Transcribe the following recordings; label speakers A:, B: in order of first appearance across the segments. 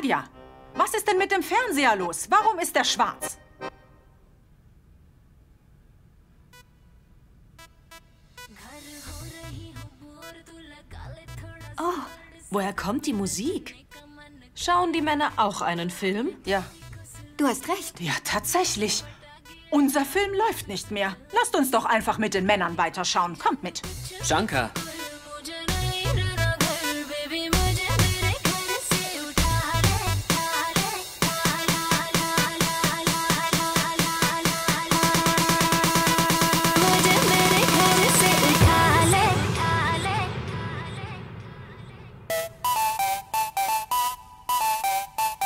A: Nadja, was ist denn mit dem Fernseher los? Warum ist der schwarz?
B: Oh, woher kommt die Musik? Schauen die Männer auch einen Film?
A: Ja.
C: Du hast recht.
A: Ja, tatsächlich. Unser Film läuft nicht mehr. Lasst uns doch einfach mit den Männern weiterschauen. Kommt mit.
D: Shankar.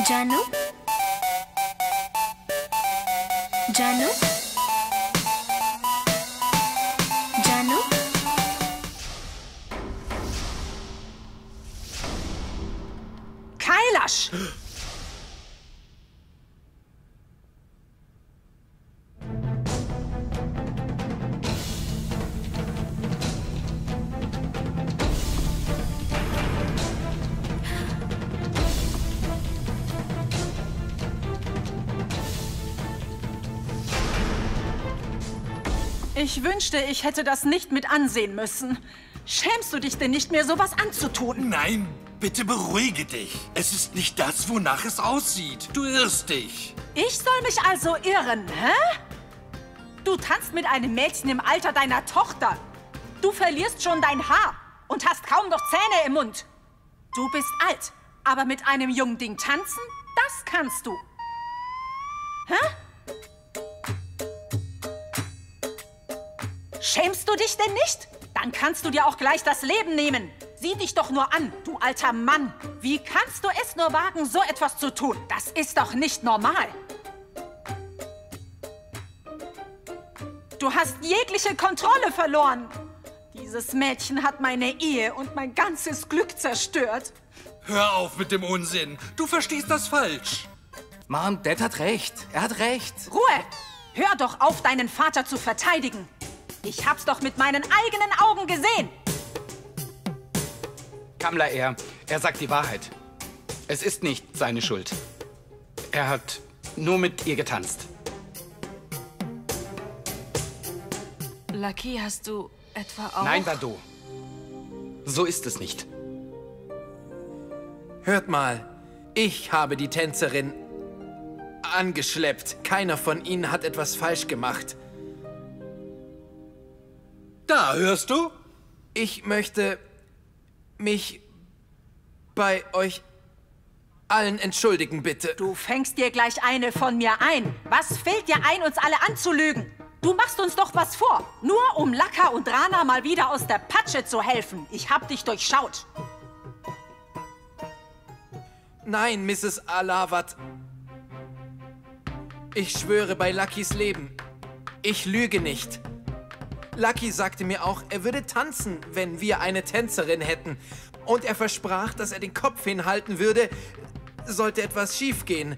E: Janu? Janu? Janu?
A: Kailash! Ich wünschte, ich hätte das nicht mit ansehen müssen. Schämst du dich denn nicht mehr, sowas anzutun?
F: Nein, bitte beruhige dich. Es ist nicht das, wonach es aussieht. Du irrst dich.
A: Ich soll mich also irren, hä? Du tanzt mit einem Mädchen im Alter deiner Tochter. Du verlierst schon dein Haar und hast kaum noch Zähne im Mund. Du bist alt, aber mit einem jungen Ding tanzen, das kannst du. Hä? Schämst du dich denn nicht? Dann kannst du dir auch gleich das Leben nehmen. Sieh dich doch nur an, du alter Mann. Wie kannst du es nur wagen, so etwas zu tun? Das ist doch nicht normal. Du hast jegliche Kontrolle verloren. Dieses Mädchen hat meine Ehe und mein ganzes Glück zerstört.
F: Hör auf mit dem Unsinn. Du verstehst das falsch.
D: Mom, Dad hat recht. Er hat recht.
A: Ruhe! Hör doch auf, deinen Vater zu verteidigen. Ich hab's doch mit meinen eigenen Augen gesehen.
G: Kamla, er sagt die Wahrheit. Es ist nicht seine Schuld. Er hat nur mit ihr getanzt.
B: Lucky, hast du etwa auch...
G: Nein, Bado. So ist es nicht.
H: Hört mal, ich habe die Tänzerin angeschleppt. Keiner von ihnen hat etwas falsch gemacht.
F: Da, hörst du?
H: Ich möchte mich bei euch allen entschuldigen, bitte.
A: Du fängst dir gleich eine von mir ein. Was fällt dir ein, uns alle anzulügen? Du machst uns doch was vor. Nur um Laka und Rana mal wieder aus der Patsche zu helfen. Ich hab dich durchschaut.
H: Nein, Mrs. Alawat. Ich schwöre bei Luckys Leben. Ich lüge nicht. Lucky sagte mir auch, er würde tanzen, wenn wir eine Tänzerin hätten. Und er versprach, dass er den Kopf hinhalten würde, sollte etwas schiefgehen.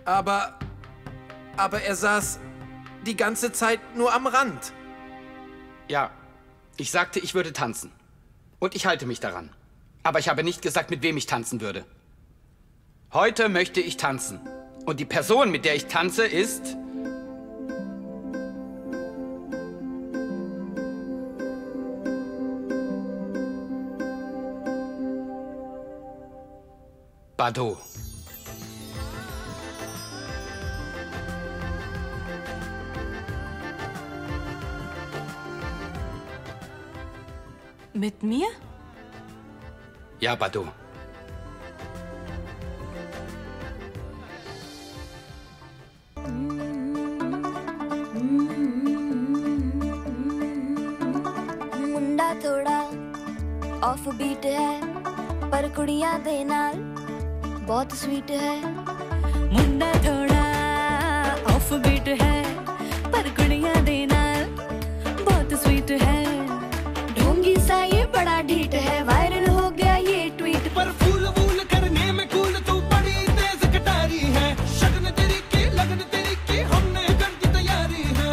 H: Aber er saß die ganze Zeit nur am Rand.
G: Ja, ich sagte, ich würde tanzen. Und ich halte mich daran. Aber ich habe nicht gesagt, mit wem ich tanzen würde. Heute möchte ich tanzen. Und die Person, mit der ich tanze, ist... Bado.
B: Mit mir?
G: Ja, Bado.
E: मुंडा थोड़ा off beat है पर कुड़ियां दे नाल बहुत स्वीट है मुंडा थोड़ा off beat है पर कुड़ियां दे नाल बहुत स्वीट है ढोंगी सा ये बड़ा ढीठ है वायरल हो गया ये ट्वीट
I: पर फूल वूल करने में कूल तू बड़ी तेज कटारी है शगन तेरी की लगन तेरी की हमने कर दी तैयारी है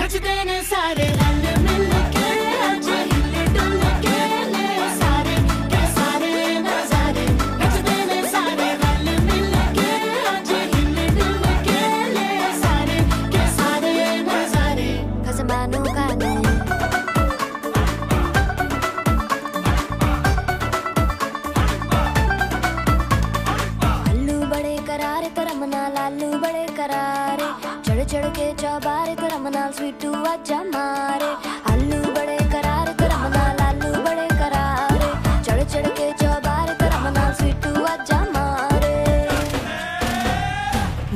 E: नचते ने सारे रल मिल के आज हिले डुल के ले सारे के सारे नजारे नचते ने सारे रल नाल आलू बड़े करारे चढ़ चढ़ के चौबारे तो रम नाल स्वीटू आजा मारे आलू बड़े करारे तो रम नाल आलू बड़े करारे चढ़ चढ़ के चौबारे तो रम नाल स्वीटू आजा मारे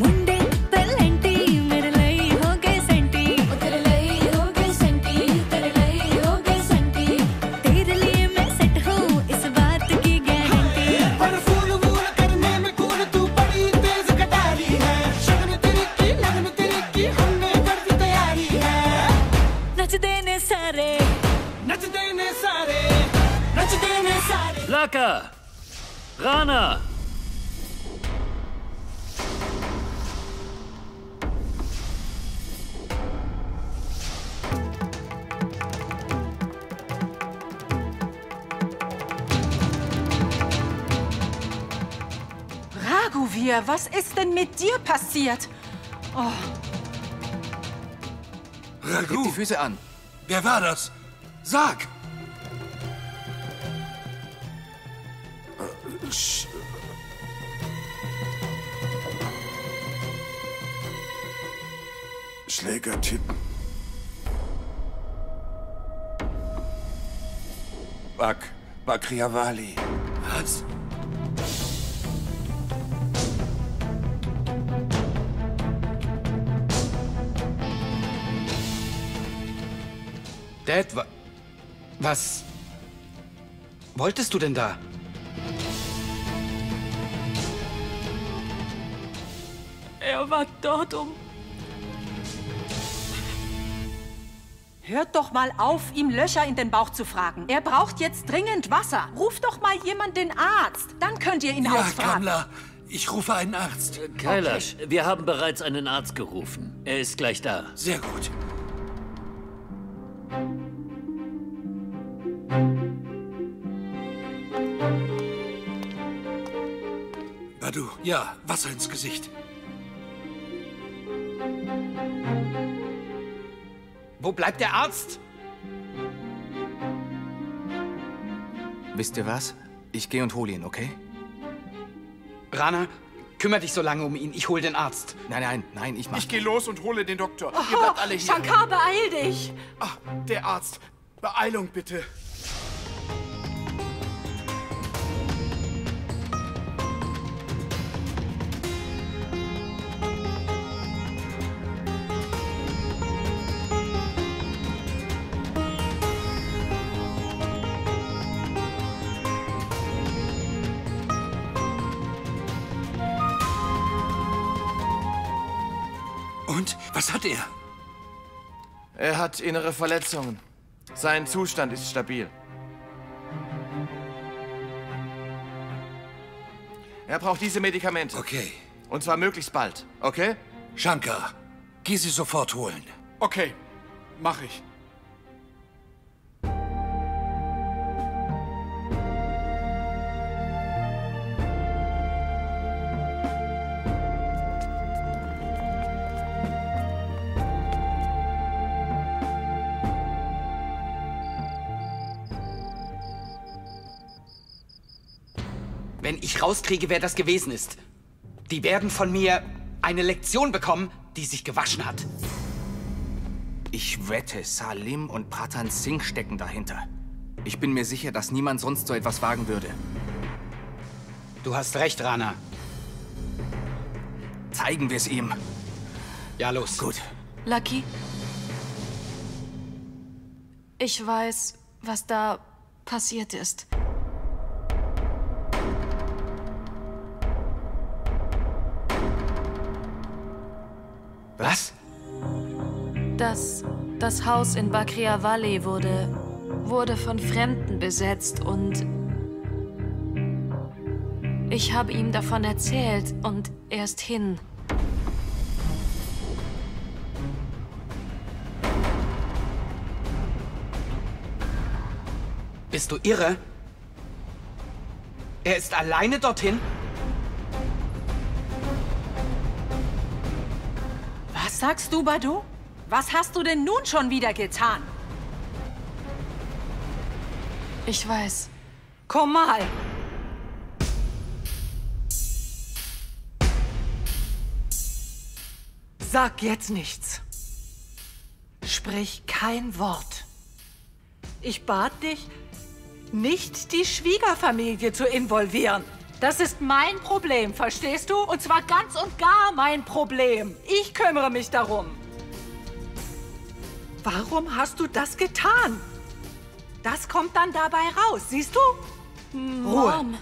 E: मुंडे तलंटी मेरे लई हो गए सेंटी तेरे लई हो गए सेंटी तेरे लई हो गए सेंटी तेरे लिए मैं सेट हूँ इस बात की गारंटी
I: पर फूल वूल करने में कूल तू बड़ी तेज कटारी है शगन तेरी की लगन तेरी की हमने कर दी तैयारी है
E: नच देने सारे
I: नच देने सारे नच देने सारे
C: Laka! Rana!
A: Raghuveer, was ist denn mit dir passiert? Oh,
D: Gib
F: Raghu,
D: die Füße an.
F: wer war das? Sag!
J: Schlägertypen. Bakriawali.
F: Was?
G: Dad, was wolltest du denn da?
B: Er war dort,
A: hört doch mal auf, ihm Löcher in den Bauch zu fragen. Er braucht jetzt dringend Wasser. Ruf doch mal jemand den Arzt. Dann könnt ihr ihn
F: Ja,
A: ausfragen.
F: Kamla, ich rufe einen Arzt.
C: Kailash, wir haben bereits einen Arzt gerufen. Er ist gleich da.
F: Sehr gut. Badu, ja, Wasser ins Gesicht.
G: Wo bleibt der Arzt?
D: Wisst ihr was? Ich gehe und hole ihn, okay?
G: Rana, kümmere dich so lange um ihn. Ich hole den Arzt.
D: Nein, ich mach.
J: Ich gehe los und hole den Doktor. Ihr bleibt alle hier.
A: Shankar, beeil dich!
J: Ah, der Arzt. Beeilung bitte.
F: Und? Was hat er?
H: Er hat innere Verletzungen. Sein Zustand ist stabil. Er braucht diese Medikamente.
F: Okay.
H: Und zwar möglichst bald, okay?
F: Shankar, geh sie sofort holen.
J: Okay, mach ich.
G: Wenn ich rauskriege, wer das gewesen ist, die werden von mir eine Lektion bekommen, die sich gewaschen hat.
D: Ich wette, Salim und Pratan Singh stecken dahinter. Ich bin mir sicher, dass niemand sonst so etwas wagen würde.
G: Du hast recht, Rana.
D: Zeigen wir es ihm.
G: Ja, los.
D: Gut.
B: Lucky. Ich weiß, was da passiert ist.
G: Was?
B: Das Haus in Bakriawali wurde von Fremden besetzt und ich habe ihm davon erzählt und er ist hin.
G: Bist du irre? Er ist alleine dorthin?
A: Was sagst du, Badu? Was hast du denn nun schon wieder getan?
B: Ich weiß.
A: Komm mal. Sag jetzt nichts. Sprich kein Wort. Ich bat dich, nicht die Schwiegerfamilie zu involvieren. Das ist mein Problem, verstehst du? Und zwar ganz und gar mein Problem. Ich kümmere mich darum. Warum hast du das getan? Das kommt dann dabei raus, siehst du? Ruhe.
B: Mom.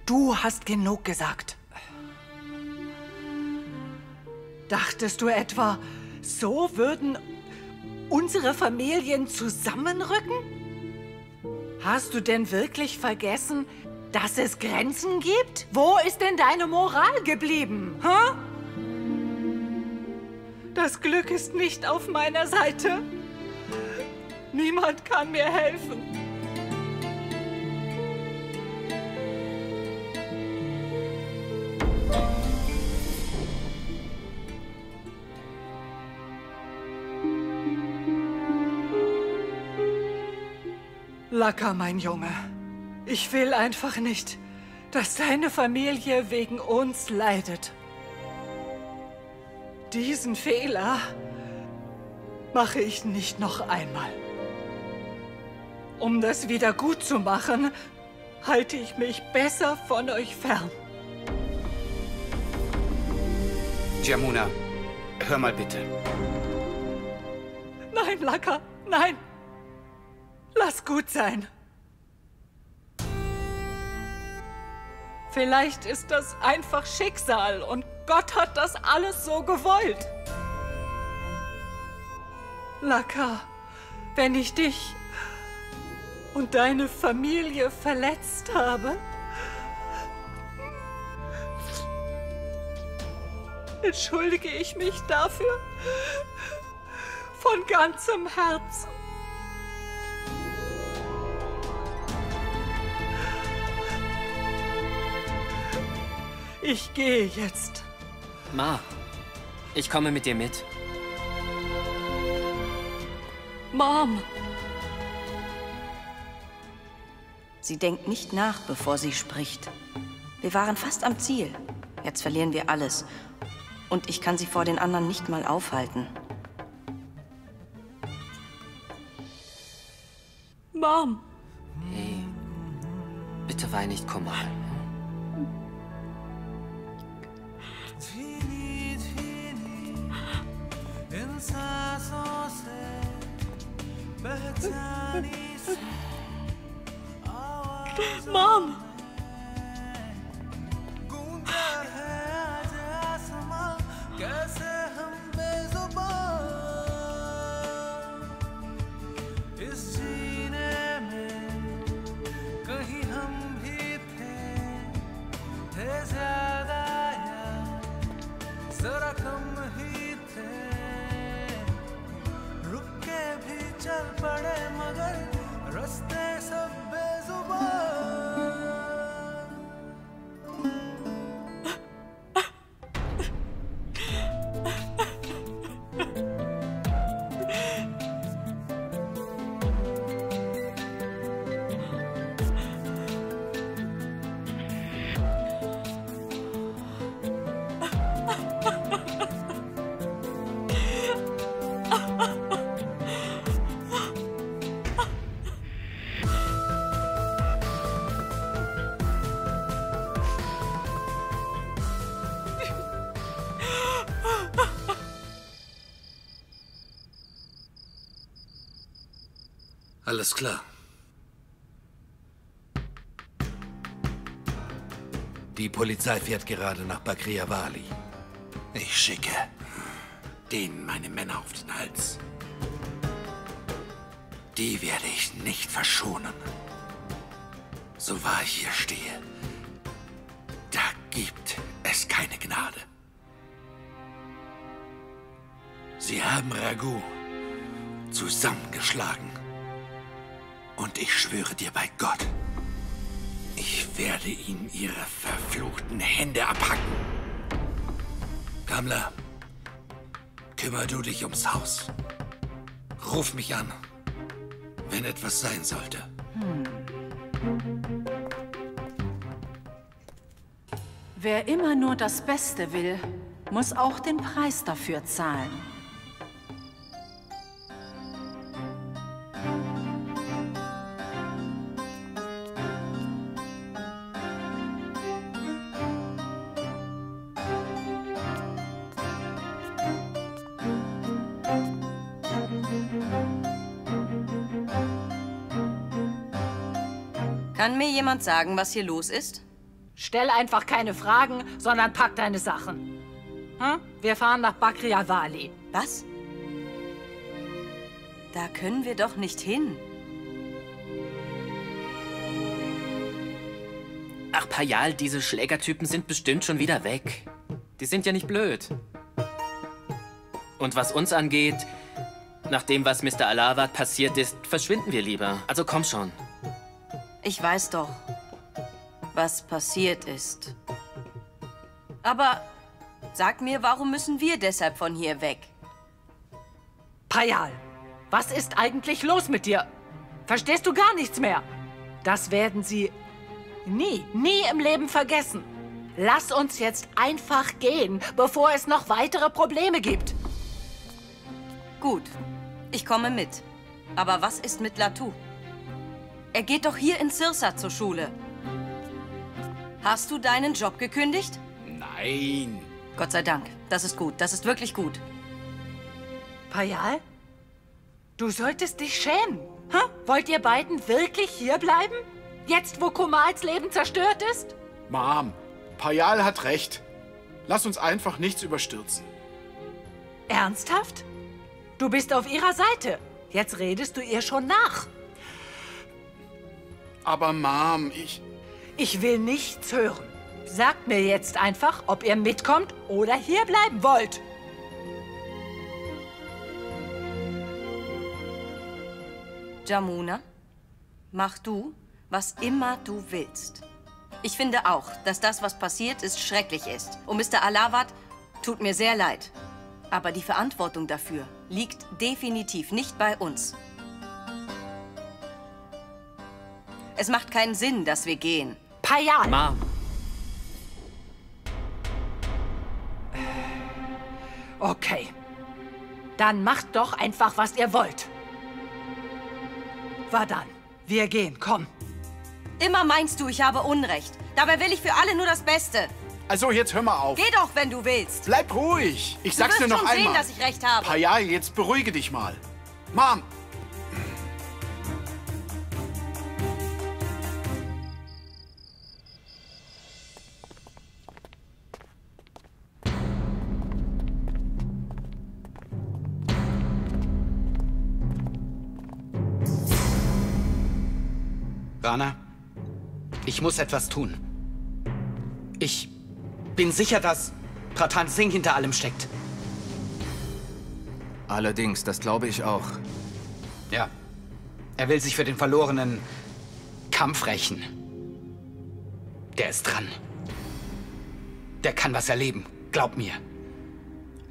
A: Du hast genug gesagt. Dachtest du etwa, so würden unsere Familien zusammenrücken? Hast du denn wirklich vergessen, dass es Grenzen gibt? Wo ist denn deine Moral geblieben? Hä? Das Glück ist nicht auf meiner Seite. Niemand kann mir helfen. Laka, mein Junge. Ich will einfach nicht, dass deine Familie wegen uns leidet. Diesen Fehler mache ich nicht noch einmal. Um das wieder gut zu machen, halte ich mich besser von euch fern.
G: Jamuna, hör mal bitte.
A: Nein, Laka, nein. Lass gut sein. Vielleicht ist das einfach Schicksal und Gott hat das alles so gewollt. Laka, wenn ich dich und deine Familie verletzt habe, entschuldige ich mich dafür von ganzem Herzen. Ich gehe jetzt.
K: Ma, ich komme mit dir mit.
B: Mom!
L: Sie denkt nicht nach, bevor sie spricht. Wir waren fast am Ziel. Jetzt verlieren wir alles. Und ich kann sie vor den anderen nicht mal aufhalten.
B: Mom!
K: Hey, bitte wein nicht, Kummer.
B: Mom!
F: Alles klar.
M: Die Polizei fährt gerade nach Bakria Wali.
F: Ich schicke denen meine Männer auf den Hals. Die werde ich nicht verschonen. So wahr ich hier stehe, da gibt es keine Gnade. Sie haben Raghu zusammengeschlagen. Und ich schwöre dir bei Gott, ich werde ihnen ihre verfluchten Hände abhacken. Kamla, kümmer du dich ums Haus. Ruf mich an, wenn etwas sein sollte.
A: Wer immer nur das Beste will, muss auch den Preis dafür zahlen.
L: Kann mir jemand sagen, was hier los ist?
N: Stell einfach keine Fragen, sondern pack deine Sachen. Hm? Wir fahren nach Bakria Valley.
L: Was? Da können wir doch nicht hin.
O: Ach, Payal, diese Schlägertypen sind bestimmt schon wieder weg. Die sind ja nicht blöd. Und was uns angeht, nach dem, was Mr. Alawat passiert ist, verschwinden wir lieber. Also komm schon.
L: Ich weiß doch, was passiert ist. Aber sag mir, warum müssen wir deshalb von hier weg?
N: Payal, was ist eigentlich los mit dir? Verstehst du gar nichts mehr? Das werden sie nie im Leben vergessen. Lass uns jetzt einfach gehen, bevor es noch weitere Probleme gibt.
L: Gut, ich komme mit. Aber was ist mit Latu? Er geht doch hier in Sirsa zur Schule. Hast du deinen Job gekündigt?
G: Nein.
L: Gott sei Dank. Das ist gut. Das ist wirklich gut.
N: Payal? Du solltest dich schämen. Hä? Wollt ihr beiden wirklich hier bleiben? Jetzt, wo Kumals Leben zerstört ist?
J: Mom, Payal hat recht. Lass uns einfach nichts überstürzen.
N: Ernsthaft? Du bist auf ihrer Seite. Jetzt redest du ihr schon nach.
J: Aber Mom,
N: Ich will nichts hören. Sagt mir jetzt einfach, ob ihr mitkommt oder hier bleiben wollt.
L: Jamuna, mach du, was immer du willst. Ich finde auch, dass das, was passiert ist, schrecklich ist. Und Mr. Alawat tut mir sehr leid. Aber die Verantwortung dafür liegt definitiv nicht bei uns. Es macht keinen Sinn, dass wir gehen.
N: Payal!
O: Mom.
N: Okay. Dann macht doch einfach, was ihr wollt. Vadan, wir gehen, komm.
L: Immer meinst du, ich habe Unrecht. Dabei will ich für alle nur das Beste.
J: Also, jetzt hör mal auf.
L: Geh doch, wenn du willst.
J: Bleib ruhig. Ich sag's dir noch
L: Du wirst schon
J: einmal.
L: sehen, dass ich recht habe.
J: Payal, jetzt beruhige dich mal. Mom!
G: Rana, ich muss etwas tun. Ich bin sicher, dass Pratan Singh hinter allem steckt.
D: Allerdings, das glaube ich auch.
G: Ja. Er will sich für den verlorenen Kampf rächen. Der ist dran. Der kann was erleben, glaub mir.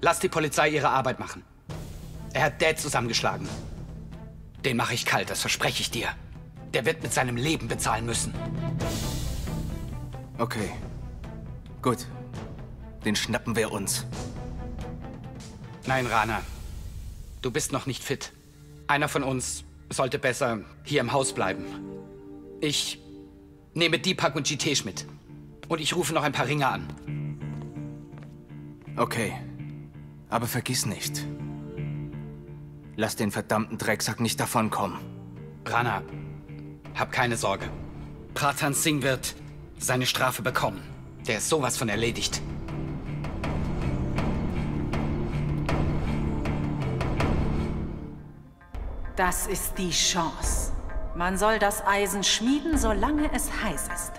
G: Lass die Polizei ihre Arbeit machen. Er hat Dad zusammengeschlagen. Den mache ich kalt, das verspreche ich dir. Der wird mit seinem Leben bezahlen müssen.
D: Okay. Gut. Den schnappen wir uns.
G: Nein, Rana. Du bist noch nicht fit. Einer von uns sollte besser hier im Haus bleiben. Ich nehme Deepak und Jitesh mit. Und ich rufe noch ein paar Ringer an.
D: Okay. Aber vergiss nicht. Lass den verdammten Drecksack nicht davonkommen.
G: Rana, hab keine Sorge. Pratan Singh wird seine Strafe bekommen. Der ist sowas von erledigt.
A: Das ist die Chance. Man soll das Eisen schmieden, solange es heiß ist.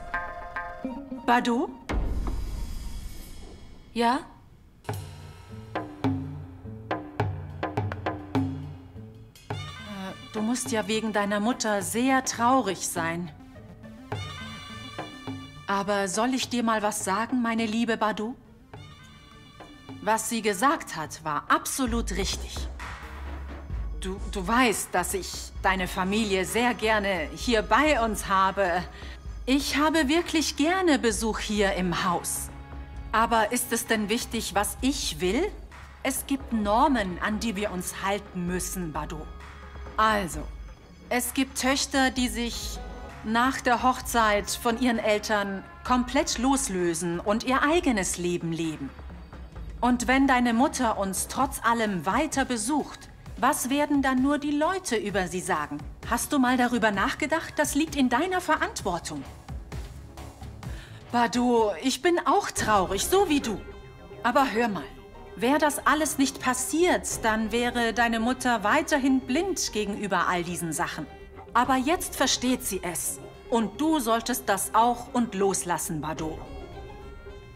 A: Badu?
B: Ja?
A: Du musst ja wegen deiner Mutter sehr traurig sein. Aber soll ich dir mal was sagen, meine liebe Badu? Was sie gesagt hat, war absolut richtig. Du weißt, dass ich deine Familie sehr gerne hier bei uns habe. Ich habe wirklich gerne Besuch hier im Haus. Aber ist es denn wichtig, was ich will? Es gibt Normen, an die wir uns halten müssen, Bado. Also, es gibt Töchter, die sich nach der Hochzeit von ihren Eltern komplett loslösen und ihr eigenes Leben leben. Und wenn deine Mutter uns trotz allem weiter besucht, was werden dann nur die Leute über sie sagen? Hast du mal darüber nachgedacht? Das liegt in deiner Verantwortung. Bado, ich bin auch traurig, so wie du. Aber hör mal, wäre das alles nicht passiert, dann wäre deine Mutter weiterhin blind gegenüber all diesen Sachen. Aber jetzt versteht sie es. Und du solltest das auch und loslassen, Bado.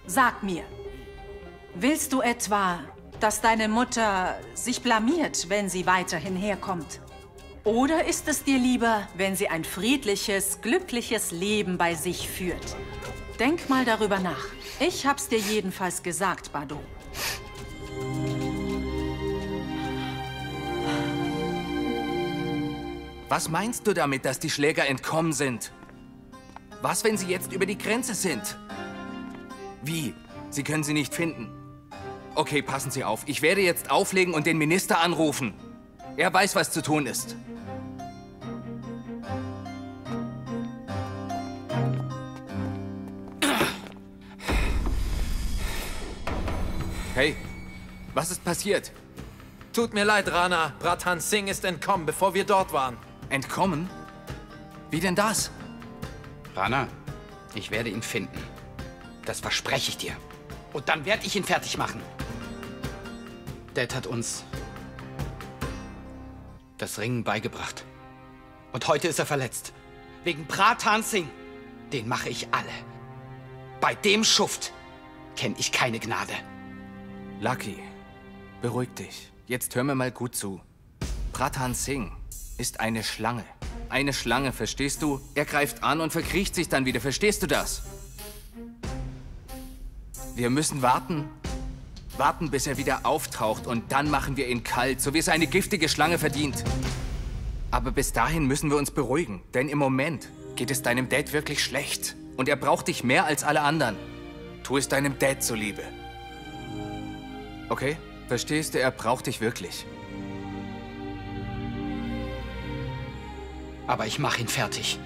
A: Sag mir, willst du etwa, dass deine Mutter sich blamiert, wenn sie weiterhin herkommt? Oder ist es dir lieber, wenn sie ein friedliches, glückliches Leben bei sich führt? Denk mal darüber nach. Ich hab's dir jedenfalls gesagt, Bado.
D: Was meinst du damit, dass die Schläger entkommen sind? Was, wenn sie jetzt über die Grenze sind? Wie? Sie können sie nicht finden. Okay, passen Sie auf. Ich werde jetzt auflegen und den Minister anrufen. Er weiß, was zu tun ist. Hey, was ist passiert?
H: Tut mir leid, Rana. Pradhan Singh ist entkommen, bevor wir dort waren.
D: Entkommen? Wie denn das?
G: Rana, ich werde ihn finden. Das verspreche ich dir. Und dann werde ich ihn fertig machen. Dad hat uns das Ringen beigebracht. Und heute ist er verletzt. Wegen Pradhan Singh. Den mache ich alle. Bei dem Schuft kenne ich keine Gnade.
D: Lucky, beruhig dich. Jetzt hör mir mal gut zu. Pradhan Singh ist eine Schlange. Eine Schlange, verstehst du? Er greift an und verkriecht sich dann wieder, verstehst du das? Wir müssen warten. Warten, bis er wieder auftaucht und dann machen wir ihn kalt, so wie es eine giftige Schlange verdient. Aber bis dahin müssen wir uns beruhigen, denn im Moment geht es deinem Dad wirklich schlecht. Und er braucht dich mehr als alle anderen. Tu es deinem Dad zuliebe. Okay? Verstehst du, er braucht dich wirklich.
G: Aber ich mache ihn fertig.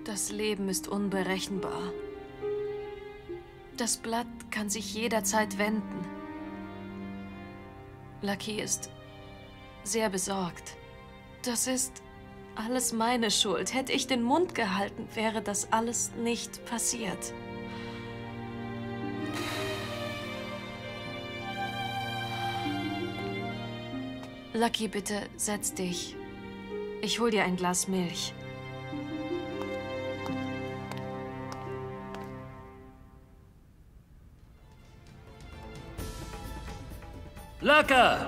B: Das Leben ist unberechenbar. Das Blatt kann sich jederzeit wenden. Lucky ist sehr besorgt. Das ist alles meine Schuld. Hätte ich den Mund gehalten, wäre das alles nicht passiert. Lucky, bitte setz dich. Ich hol dir ein Glas Milch.
C: Laka!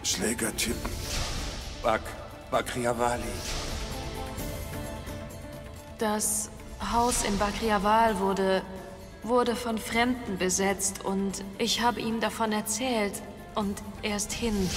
F: Schlägertypen. Bakriawali.
B: Das Haus in Bakriawal wurde von Fremden besetzt und ich habe ihm davon erzählt und er ist hin.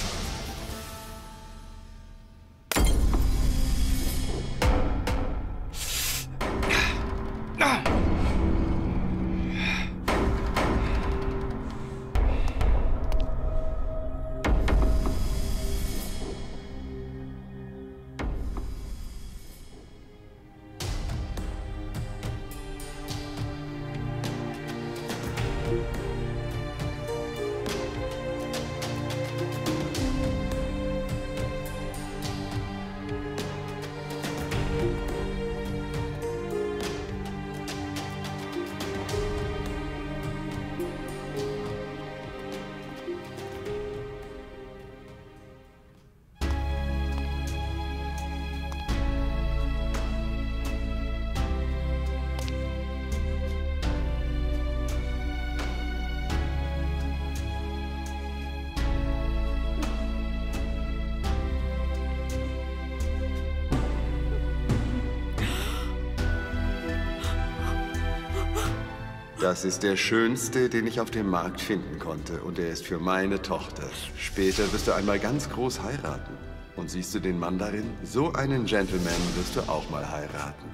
P: Das ist der schönste, den ich auf dem Markt finden konnte. Und er ist für meine Tochter. Später wirst du einmal ganz groß heiraten. Und siehst du den Mann darin? So einen Gentleman wirst du auch mal heiraten.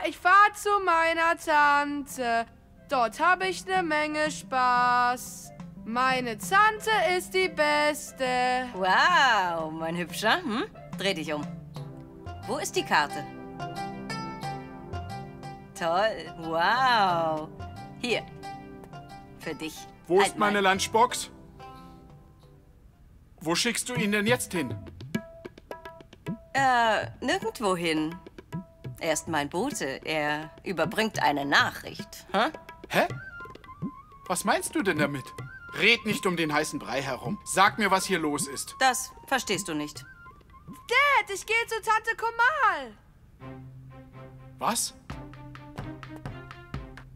Q: Ich fahr zu meiner Tante. Dort habe ich eine Menge Spaß. Meine Tante ist die Beste.
L: Wow, mein Hübscher. Dreh dich um. Wo ist die Karte? Toll. Wow. Hier. Für dich.
J: Wo ist meine Lunchbox? Wo schickst du ihn denn jetzt hin?
L: Nirgendwo hin. Er ist mein Bote. Er überbringt eine Nachricht.
J: Hä? Was meinst du denn damit? Red nicht um den heißen Brei herum. Sag mir, was hier los ist.
L: Das verstehst du nicht.
Q: Dad, ich gehe zu Tante Komal.
J: Was?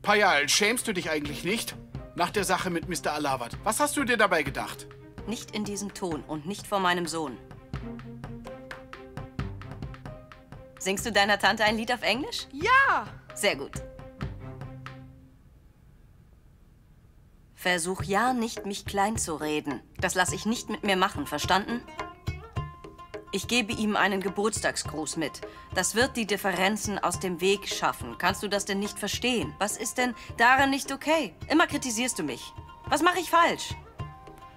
J: Payal, schämst du dich eigentlich nicht? Nach der Sache mit Mr. Alawat. Was hast du dir dabei gedacht?
L: Nicht in diesem Ton und nicht vor meinem Sohn. Singst du deiner Tante ein Lied auf Englisch?
Q: Ja!
L: Sehr gut. Versuch ja nicht, mich klein zu reden. Das lasse ich nicht mit mir machen, verstanden? Ich gebe ihm einen Geburtstagsgruß mit. Das wird die Differenzen aus dem Weg schaffen. Kannst du das denn nicht verstehen? Was ist denn daran nicht okay? Immer kritisierst du mich. Was mache ich falsch?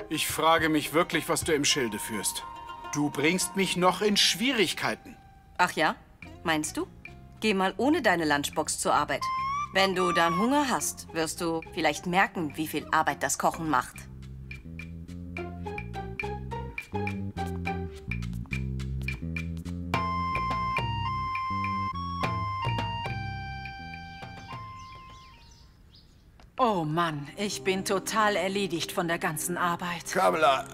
J: Ich frage mich wirklich, was du im Schilde führst. Du bringst mich noch in Schwierigkeiten.
L: Ach ja? Meinst du? Geh mal ohne deine Lunchbox zur Arbeit. Wenn du dann Hunger hast, wirst du vielleicht merken, wie viel Arbeit das Kochen macht.
A: Oh Mann, ich bin total erledigt von der ganzen Arbeit.
R: Kamala,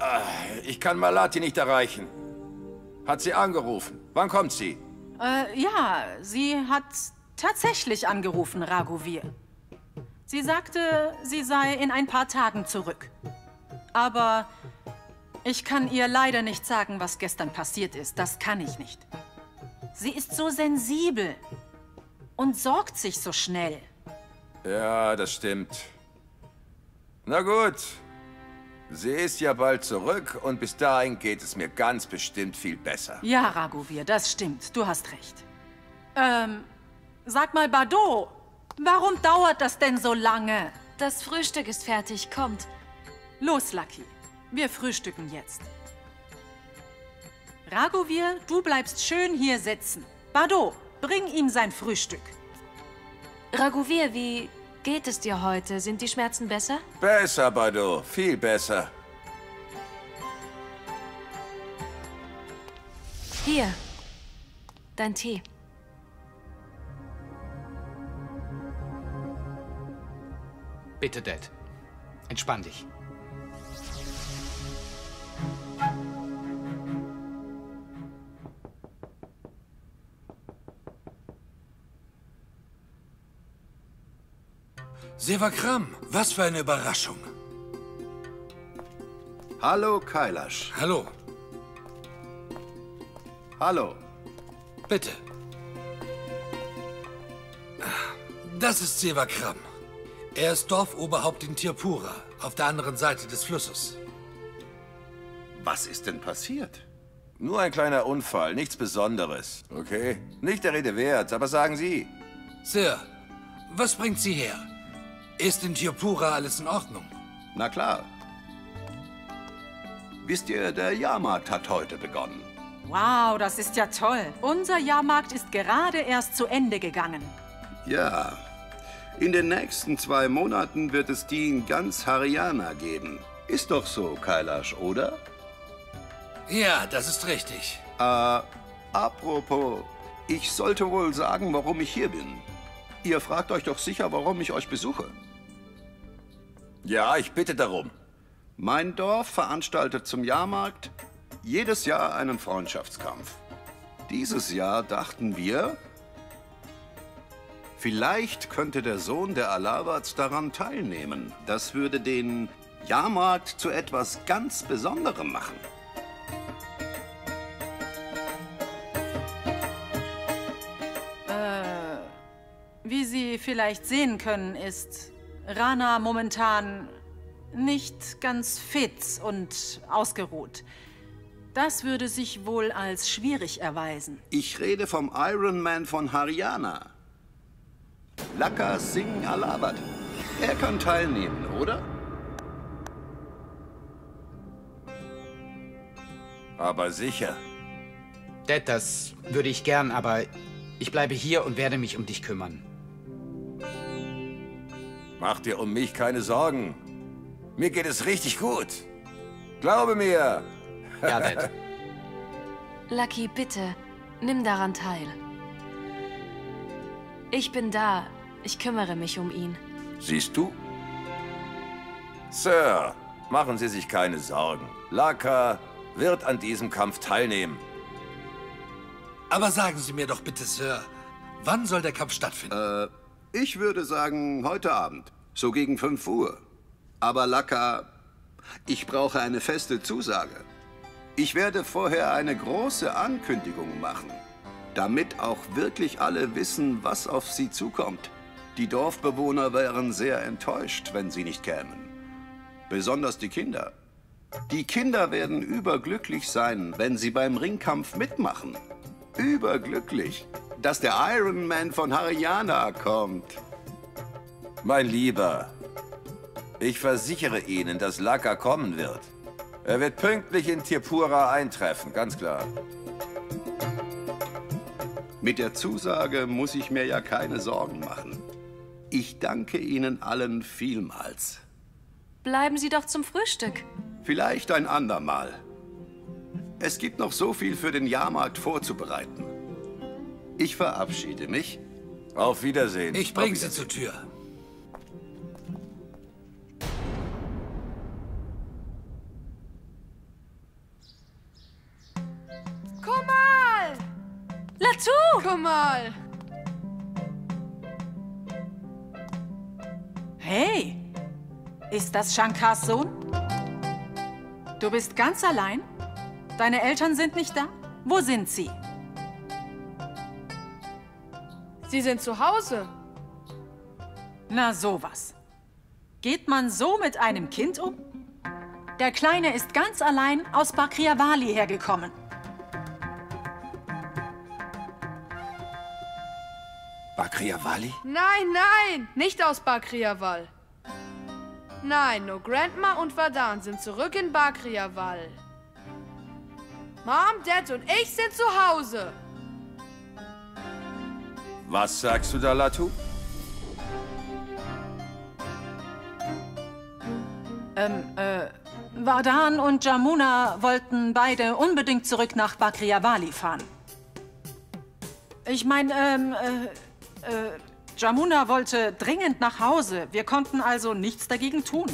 R: ich kann Malati nicht erreichen. Hat sie angerufen? Wann kommt sie?
A: Ja, sie hat tatsächlich angerufen, Raghuveer. Sie sagte, sie sei in ein paar Tagen zurück. Aber ich kann ihr leider nicht sagen, was gestern passiert ist. Das kann ich nicht. Sie ist so sensibel und sorgt sich so schnell.
R: Ja, das stimmt. Na gut. Sie ist ja bald zurück und bis dahin geht es mir ganz bestimmt viel besser.
A: Ja, Raghuveer, das stimmt. Du hast recht. Sag mal, Bado, warum dauert das denn so lange?
B: Das Frühstück ist fertig, kommt.
A: Los, Lucky. Wir frühstücken jetzt. Raghuveer, du bleibst schön hier sitzen. Bado, bring ihm sein Frühstück.
B: Raghuveer, wie geht es dir heute? Sind die Schmerzen besser?
R: Besser, Bado. Viel besser.
B: Hier. Dein Tee.
G: Bitte, Dad. Entspann dich.
M: Sevakram, was für eine Überraschung.
P: Hallo, Kailash.
M: Hallo.
P: Hallo.
M: Bitte. Das ist Sevakram. Er ist Dorfoberhaupt in Tirpura, auf der anderen Seite des Flusses.
F: Was ist denn passiert?
R: Nur ein kleiner Unfall, nichts Besonderes, okay? Nicht der Rede wert, aber sagen Sie.
M: Sir, was bringt Sie her? Ist in Tirpura alles in Ordnung?
F: Na klar. Wisst ihr, der Jahrmarkt hat heute begonnen.
A: Wow, das ist ja toll. Unser Jahrmarkt ist gerade erst zu Ende gegangen.
F: Ja. In den nächsten 2 Monaten wird es die in ganz Haryana geben. Ist doch so, Kailash, oder?
M: Ja, das ist richtig.
F: Apropos, ich sollte wohl sagen, warum ich hier bin. Ihr fragt euch doch sicher, warum ich euch besuche.
R: Ja, ich bitte darum.
F: Mein Dorf veranstaltet zum Jahrmarkt jedes Jahr einen Freundschaftskampf. Dieses Jahr dachten wir, vielleicht könnte der Sohn der Alawats daran teilnehmen. Das würde den Jahrmarkt zu etwas ganz Besonderem machen.
A: Wie Sie vielleicht sehen können, ist Rana momentan nicht ganz fit und ausgeruht. Das würde sich wohl als schwierig erweisen.
F: Ich rede vom Iron Man von Haryana. Laka Singh Alawat. Er kann teilnehmen, oder?
R: Aber sicher.
G: Dad, das würde ich gern, aber ich bleibe hier und werde mich um dich kümmern.
R: Mach dir um mich keine Sorgen. Mir geht es richtig gut. Glaube mir.
G: Ja, Dad.
B: Lucky, bitte, nimm daran teil. Ich bin da. Ich kümmere mich um ihn.
R: Siehst du? Sir, machen Sie sich keine Sorgen. Laka wird an diesem Kampf teilnehmen.
M: Aber sagen Sie mir doch bitte, Sir, wann soll der Kampf stattfinden?
F: Ich würde sagen, heute Abend. So gegen 5 Uhr. Aber Laka, ich brauche eine feste Zusage. Ich werde vorher eine große Ankündigung machen, damit auch wirklich alle wissen, was auf sie zukommt. Die Dorfbewohner wären sehr enttäuscht, wenn sie nicht kämen. Besonders die Kinder. Die Kinder werden überglücklich sein, wenn sie beim Ringkampf mitmachen. Überglücklich, dass der Iron Man von Haryana kommt.
R: Mein Lieber, ich versichere Ihnen, dass Laka kommen wird. Er wird pünktlich in Tirpura eintreffen, ganz klar.
F: Mit der Zusage muss ich mir ja keine Sorgen machen. Ich danke Ihnen allen vielmals.
B: Bleiben Sie doch zum Frühstück.
F: Vielleicht ein andermal. Es gibt noch so viel für den Jahrmarkt vorzubereiten. Ich verabschiede mich.
R: Auf Wiedersehen.
M: Ich bringe Sie zur Tür.
Q: Guck mal!
B: Latu!
Q: Guck mal!
A: Hey, ist das Shankars Sohn? Du bist ganz allein? Deine Eltern sind nicht da? Wo sind sie?
Q: Sie sind zu Hause.
A: Na sowas. Geht man so mit einem Kind um? Der Kleine ist ganz allein aus Bakriawali hergekommen.
R: Bakriawali?
Q: Nein, nein, nicht aus Bakriawal. Nein, nur Grandma und Vadan sind zurück in Bakriawal. Mom, Dad und ich sind zu Hause.
R: Was sagst du da, Latu?
A: Vadan und Jamuna wollten beide unbedingt zurück nach Bakriawali fahren. Ich meine, Jamuna wollte dringend nach Hause. Wir konnten also nichts dagegen tun.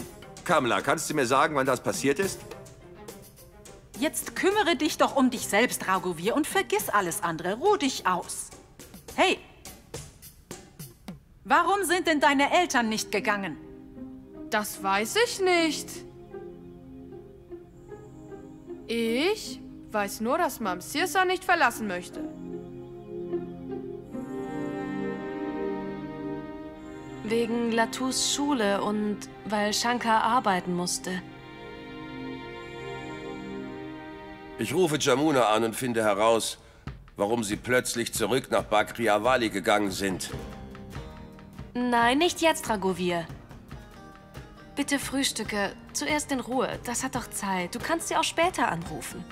R: Kamla, kannst du mir sagen, wann das passiert ist?
A: Jetzt kümmere dich doch um dich selbst, Raghuveer, und vergiss alles andere. Ruh dich aus. Hey, warum sind denn deine Eltern nicht gegangen?
Q: Das weiß ich nicht. Ich weiß nur, dass Mam Sirsa nicht verlassen möchte.
B: Wegen Latus Schule und weil Shankar arbeiten musste.
R: Ich rufe Jamuna an und finde heraus, warum sie plötzlich zurück nach Bakria Valley gegangen sind.
B: Nein, nicht jetzt, Raghuveer. Bitte frühstücke. Zuerst in Ruhe. Das hat doch Zeit. Du kannst sie auch später anrufen.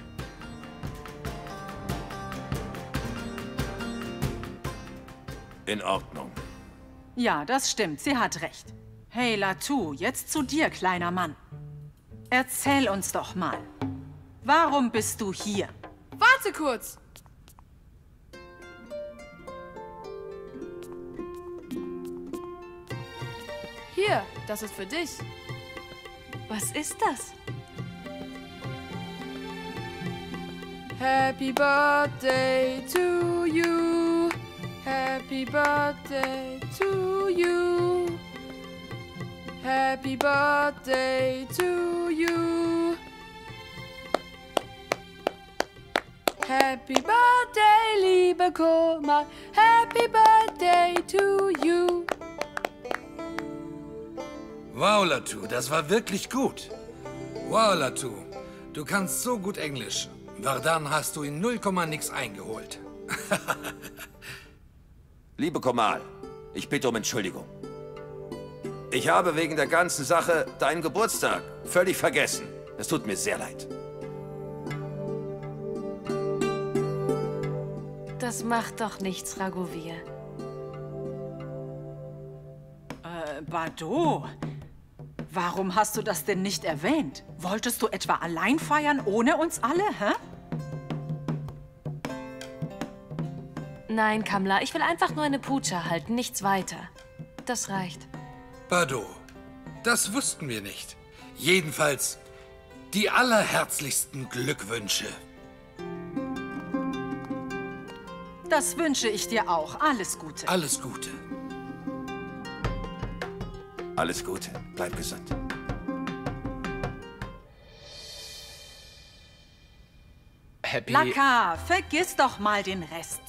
R: In Ordnung.
A: Ja, das stimmt. Sie hat recht. Hey, Latu, jetzt zu dir, kleiner Mann. Erzähl uns doch mal. Warum bist du hier?
Q: Warte kurz! Hier, das ist für dich.
B: Was ist das?
Q: Happy Birthday to you. Happy Birthday to you. Happy Birthday to you. Happy Birthday, liebe Komal. Happy Birthday to you.
M: Wow, Latu, das war wirklich gut. Wow, Latu, du kannst so gut Englisch. Vardhan hast du in 0, nix eingeholt.
R: Liebe Komal, ich bitte um Entschuldigung. Ich habe wegen der ganzen Sache deinen Geburtstag völlig vergessen. Es tut mir sehr leid.
B: Das macht doch nichts, Raghuveer.
A: Bado, warum hast du das denn nicht erwähnt? Wolltest du etwa allein feiern, ohne uns alle, hä?
B: Nein, Kamla, ich will einfach nur eine Puja halten, nichts weiter. Das reicht.
M: Bado, das wussten wir nicht. Jedenfalls die allerherzlichsten Glückwünsche.
A: Das wünsche ich dir auch. Alles Gute.
M: Alles Gute.
R: Alles Gute. Bleib gesund.
G: Happy...
A: Laka, vergiss doch mal den Rest.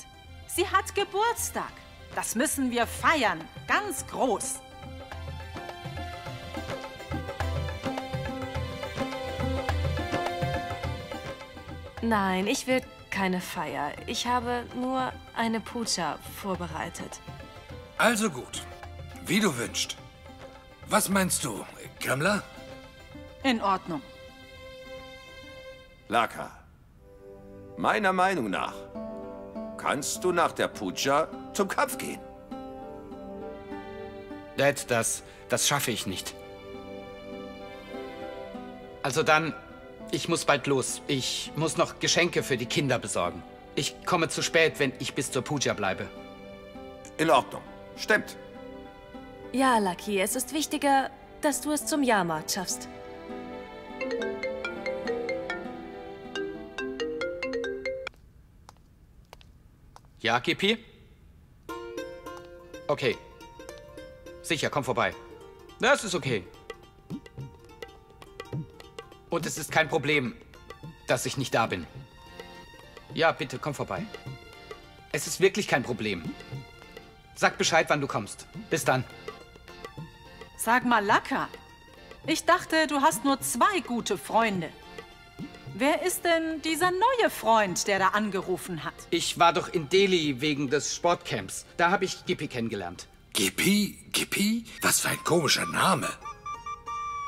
A: Sie hat Geburtstag. Das müssen wir feiern. Ganz groß.
B: Nein, ich will keine Feier. Ich habe nur eine Puja vorbereitet.
M: Also gut. Wie du wünschst. Was meinst du, Kamla?
A: In Ordnung.
R: Laka, meiner Meinung nach kannst du nach der Puja zum Kampf gehen.
G: Dad, das schaffe ich nicht. Also dann, ich muss bald los. Ich muss noch Geschenke für die Kinder besorgen. Ich komme zu spät, wenn ich bis zur Puja bleibe.
R: In Ordnung. Stimmt.
B: Ja, Lucky, es ist wichtiger, dass du es zum Jahrmarkt schaffst.
G: Ja, Gipi? Okay. Sicher, komm vorbei. Das ist okay. Und es ist kein Problem, dass ich nicht da bin. Ja, bitte, komm vorbei. Es ist wirklich kein Problem. Sag Bescheid, wann du kommst. Bis dann.
A: Sag mal, Laka, ich dachte, du hast nur 2 gute Freunde. Wer ist denn dieser neue Freund, der da angerufen hat?
G: Ich war doch in Delhi wegen des Sportcamps. Da habe ich Gipi kennengelernt.
M: Gipi? Gipi? Was für ein komischer Name.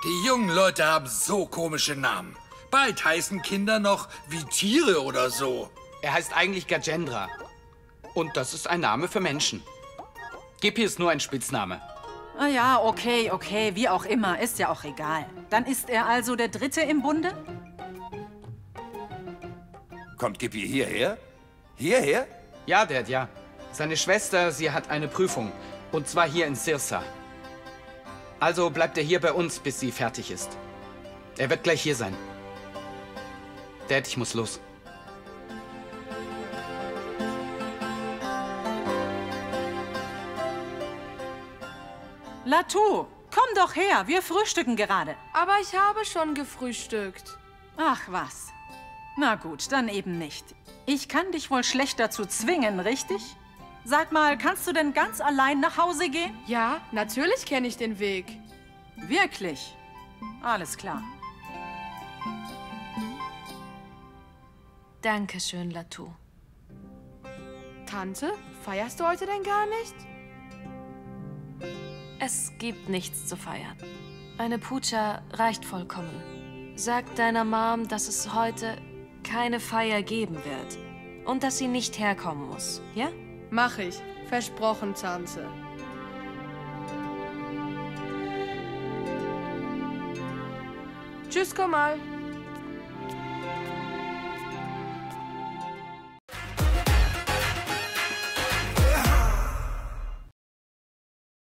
M: Die jungen Leute haben so komische Namen. Bald heißen Kinder noch wie Tiere oder so.
G: Er heißt eigentlich Gajendra. Und das ist ein Name für Menschen. Gipi ist nur ein Spitzname.
A: Ah ja, okay, wie auch immer, ist ja auch egal. Dann ist er also der Dritte im Bunde?
R: Kommt Gipi hierher? Hierher?
G: Ja, Dad, ja. Seine Schwester, sie hat eine Prüfung. Und zwar hier in Sirsa. Also bleibt er hier bei uns, bis sie fertig ist. Er wird gleich hier sein. Dad, ich muss los.
A: Latu, komm doch her, wir frühstücken gerade.
Q: Aber ich habe schon gefrühstückt.
A: Ach was. Na gut, dann eben nicht. Ich kann dich wohl schlecht dazu zwingen, richtig? Sag mal, kannst du denn ganz allein nach Hause gehen?
Q: Ja, natürlich kenne ich den Weg.
A: Wirklich? Alles klar.
B: Dankeschön, Latu.
Q: Tante, feierst du heute denn gar nicht?
B: Es gibt nichts zu feiern. Eine Puja reicht vollkommen. Sag deiner Mom, dass es heute keine Feier geben wird. Und dass sie nicht herkommen muss, ja?
Q: Mach ich. Versprochen, Tante. Tschüss, komm mal.